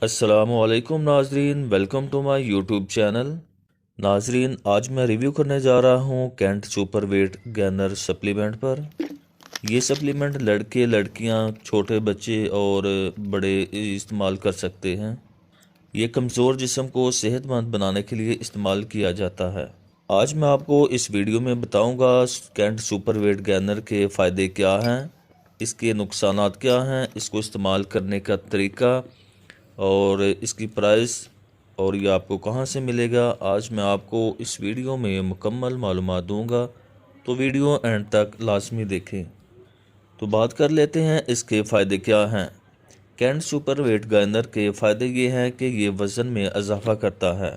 अस्सलामुअलैकुम नाजरीन, welcome to my YouTube channel. नाजरीन, आज मैं रिव्यू करने जा रहा हूँ Kent super weight gainer supplement पर। ये सप्लीमेंट लड़के लड़कियाँ छोटे बच्चे और बड़े इस्तेमाल कर सकते हैं। ये कमज़ोर जिस्म को सेहतमंद बनाने के लिए इस्तेमाल किया जाता है। आज मैं आपको इस वीडियो में बताऊंगा कैंट सुपर वेट गेनर के फ़ायदे क्या हैं, इसके नुकसानात क्या हैं, इसको इस्तेमाल करने का तरीका और इसकी प्राइस और ये आपको कहाँ से मिलेगा। आज मैं आपको इस वीडियो में मुकम्मल मालूमात दूंगा, तो वीडियो एंड तक लाजमी देखें। तो बात कर लेते हैं इसके फ़ायदे क्या हैं। कैंट सुपर वेट गेनर के फ़ायदे ये हैं कि ये वज़न में इजाफ़ा करता है।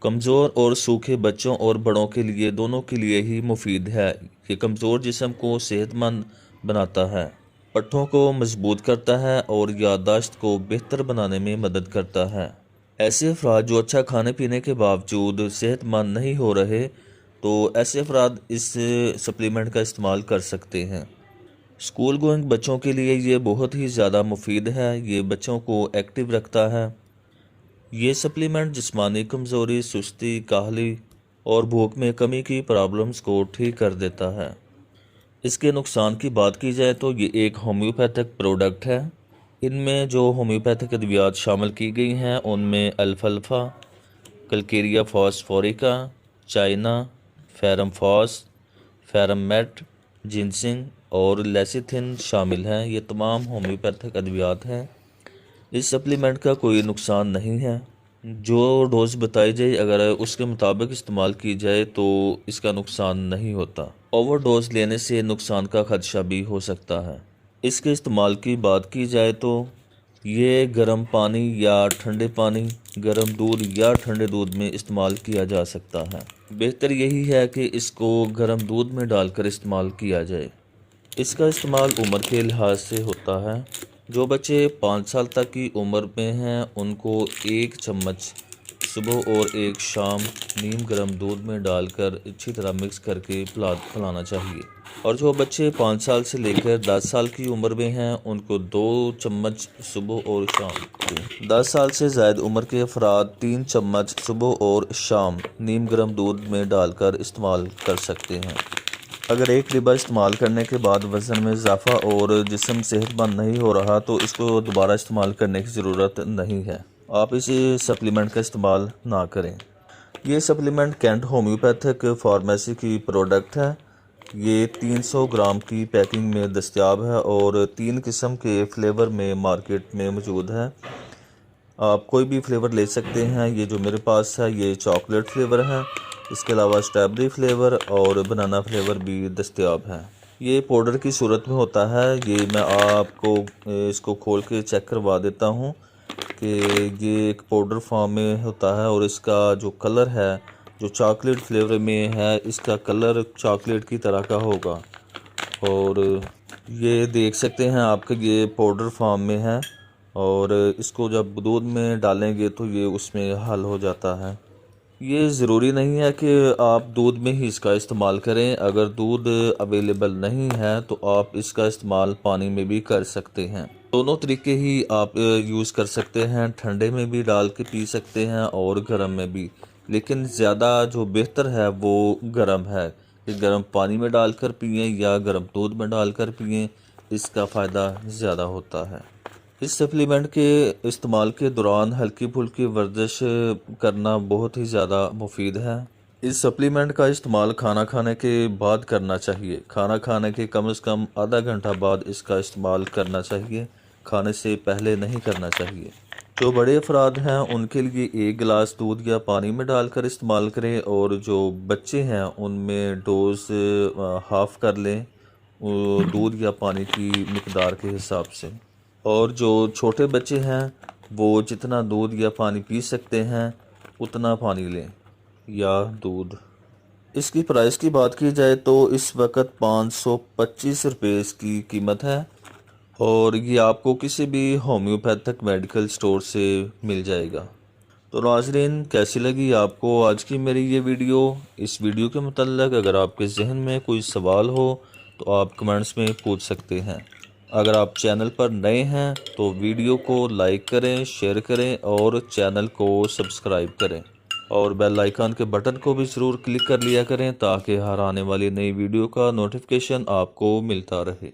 कमज़ोर और सूखे बच्चों और बड़ों के लिए, दोनों के लिए ही मुफीद है। ये कमज़ोर जिस्म को सेहतमंद बनाता है, पट्ठों को मजबूत करता है और याददाश्त को बेहतर बनाने में मदद करता है। ऐसे अफराद जो अच्छा खाने पीने के बावजूद सेहतमंद नहीं हो रहे, तो ऐसे अफराद इस सप्लीमेंट का इस्तेमाल कर सकते हैं। स्कूल गोइंग बच्चों के लिए ये बहुत ही ज़्यादा मुफीद है। ये बच्चों को एक्टिव रखता है। ये सप्लीमेंट जिस्मानी कमज़ोरी, सुस्ती, काहली और भूख में कमी की प्रॉब्लम्स को ठीक कर देता है। इसके नुकसान की बात की जाए तो ये एक होम्योपैथिक प्रोडक्ट है। इनमें जो होम्योपैथिक अद्वियात शामिल की गई हैं उनमें अल्फाल्फा, कल्केरिया फॉस्फोरिका, चाइना, फेरमफॉस, फेरमेट, जिनसिंग और लेसिथिन शामिल हैं। ये तमाम होम्योपैथिक अद्वियात हैं। इस सप्लीमेंट का कोई नुकसान नहीं है। जो डोज बताई जाए अगर उसके मुताबिक इस्तेमाल की जाए तो इसका नुकसान नहीं होता। ओवरडोज लेने से नुकसान का खदशा भी हो सकता है। इसके इस्तेमाल की बात की जाए तो ये गर्म पानी या ठंडे पानी, गर्म दूध या ठंडे दूध में इस्तेमाल किया जा सकता है। बेहतर यही है कि इसको गर्म दूध में डालकर इस्तेमाल किया जाए। इसका इस्तेमाल उम्र के लिहाज से होता है। जो बच्चे 5 साल तक की उम्र में हैं उनको 1 चम्मच सुबह और 1 शाम नीम गर्म दूध में डालकर अच्छी तरह मिक्स करके पिलाना चाहिए। और जो बच्चे 5 साल से लेकर 10 साल की उम्र में हैं उनको 2 चम्मच सुबह और शाम। 10 साल से ज़ायद उम्र के अफराद 3 चम्मच सुबह और शाम नीम गर्म दूध में डालकर इस्तेमाल कर सकते हैं। अगर एक डिब्बा इस्तेमाल करने के बाद वज़न में इजाफ़ा और जिस्म सेहतमंद नहीं हो रहा तो इसको दोबारा इस्तेमाल करने की ज़रूरत नहीं है। आप इस सप्लीमेंट का इस्तेमाल ना करें। ये सप्लीमेंट कैंट होम्योपैथिक फार्मेसी की प्रोडक्ट है। ये 300 ग्राम की पैकिंग में दस्तयाब है और 3 किस्म के फ्लेवर में मार्केट में मौजूद है। आप कोई भी फ्लेवर ले सकते हैं। ये जो मेरे पास है ये चॉकलेट फ्लेवर है। इसके अलावा स्ट्रॉबेरी फ्लेवर और बनाना फ्लेवर भी दस्तयाब है। ये पाउडर की सूरत में होता है। ये मैं आपको इसको खोल के चेक करवा देता हूँ कि ये एक पाउडर फॉर्म में होता है और इसका जो कलर है, जो चॉकलेट फ्लेवर में है, इसका कलर चॉकलेट की तरह का होगा। और ये देख सकते हैं आपके ये पाउडर फॉर्म में है और इसको जब दूध में डालेंगे तो ये उसमें हल हो जाता है। ये ज़रूरी नहीं है कि आप दूध में ही इसका इस्तेमाल करें। अगर दूध अवेलेबल नहीं है तो आप इसका इस्तेमाल पानी में भी कर सकते हैं। दोनों तरीके ही आप यूज़ कर सकते हैं। ठंडे में भी डाल के पी सकते हैं और गर्म में भी, लेकिन ज़्यादा जो बेहतर है वो गर्म है कि गर्म पानी में डालकर पिएं या गर्म दूध में डालकर पिएं। इसका फ़ायदा ज़्यादा होता है। इस सप्लीमेंट के इस्तेमाल के दौरान हल्की फुल्की वर्जिश करना बहुत ही ज़्यादा मुफीद है। इस सप्लीमेंट का इस्तेमाल खाना खाने के बाद करना चाहिए। खाना खाने के कम से कम आधा घंटा बाद इसका इस्तेमाल करना चाहिए, खाने से पहले नहीं करना चाहिए। जो बड़े अफराद हैं उनके लिए 1 गिलास दूध या पानी में डालकर इस्तेमाल करें और जो बच्चे हैं उनमें डोज हाफ़ कर लें दूध या पानी की मिकदार के हिसाब से। और जो छोटे बच्चे हैं वो जितना दूध या पानी पी सकते हैं उतना पानी लें या दूध। इसकी प्राइस की बात की जाए तो इस वक्त 525 रुपये इसकी कीमत है और ये आपको किसी भी होम्योपैथिक मेडिकल स्टोर से मिल जाएगा। तो नाज़रीन, कैसी लगी आपको आज की मेरी ये वीडियो? इस वीडियो के मुतल्लिक़ अगर आपके जहन में कोई सवाल हो तो आप कमेंट्स में पूछ सकते हैं। अगर आप चैनल पर नए हैं तो वीडियो को लाइक करें, शेयर करें और चैनल को सब्सक्राइब करें और बेल आइकन के बटन को भी ज़रूर क्लिक कर लिया करें ताकि हर आने वाली नई वीडियो का नोटिफिकेशन आपको मिलता रहे।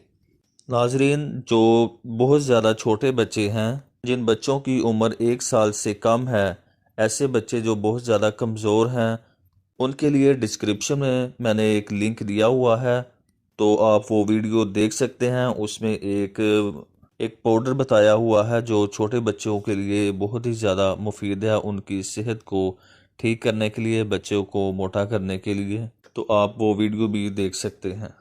नाजरीन, जो बहुत ज़्यादा छोटे बच्चे हैं, जिन बच्चों की उम्र 1 साल से कम है, ऐसे बच्चे जो बहुत ज़्यादा कमज़ोर हैं, उनके लिए डिस्क्रिप्शन में मैंने एक लिंक दिया हुआ है, तो आप वो वीडियो देख सकते हैं। उसमें एक पाउडर बताया हुआ है जो छोटे बच्चों के लिए बहुत ही ज़्यादा मुफीद है, उनकी सेहत को ठीक करने के लिए, बच्चों को मोटा करने के लिए। तो आप वो वीडियो भी देख सकते हैं।